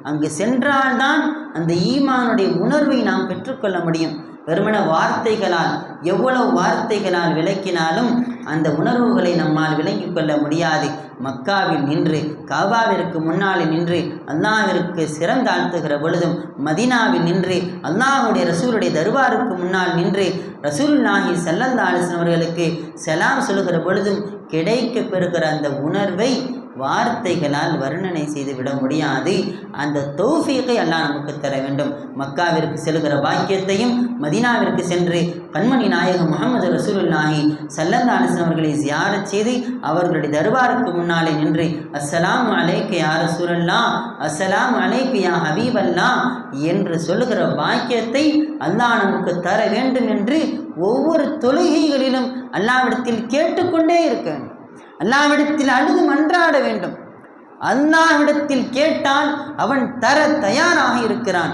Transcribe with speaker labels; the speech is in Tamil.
Speaker 1: அங்கு சென்றால்தான் அந்த ஈமானுடைய உணர்வை நாம் பெற்றுக்கொள்ள முடியும். வெறுமன வார்த்தைகளால் எவ்வளவு வார்த்தைகளால் விளக்கினாலும் அந்த உணர்வுகளை நம்மால் விளங்கிக் கொள்ள முடியாது. மக்காவில் நின்று காபாவிற்கு முன்னால் நின்று அல்லாஹ்விற்கு சிறந்தாழ்த்துகிற பொழுதும், மதீனாவில் நின்று அல்லாஹுடைய ரசூலுடைய தர்பாருக்கு முன்னால் நின்று ரசூலுல்லாஹி ஸல்லல்லாஹு அலைஹி வஸல்லம் அவர்களுக்கு சலாம் சொல்லுகிற பொழுதும் கிடைக்க பெறுகிற அந்த உணர்வை வார்த்தைகளால் வர்ணனை செய்துவிட முடியாது. அந்த தௌஃபீகை அல்லாஹ் நமக்கு தர வேண்டும். மக்காவிற்கு செல்கிற பாக்கியத்தையும், மதீனாவிற்கு சென்று கண்மணி நாயகம் முஹம்மது ரசூலுல்லாஹி ஸல்லல்லாஹு அலைஹி வஸல்லம் அவர்களை ஜியாரத் செய்து அவர்களுடைய தர்பாருக்கு முன்னாலே நின்று அஸ்ஸலாமு அலைக்க யா ரசூலல்லாஹ், அஸ்ஸலாமு அலைக்க யா ஹபீபல்லாஹ் என்று சொல்லுகிற பாக்கியத்தை அல்லாஹ் நமக்கு தர வேண்டும் என்று ஒவ்வொரு தொழுகைகளிலும் அல்லாஹ்விடத்தில் கேட்டுக்கொண்டே இருக்க வேண்டும். அல்லாஹ்விடத்தில் அழுது மன்றாட வேண்டும். அல்லாஹ்விடத்தில் கேட்டால் அவன் தர தயாராக இருக்கிறான்.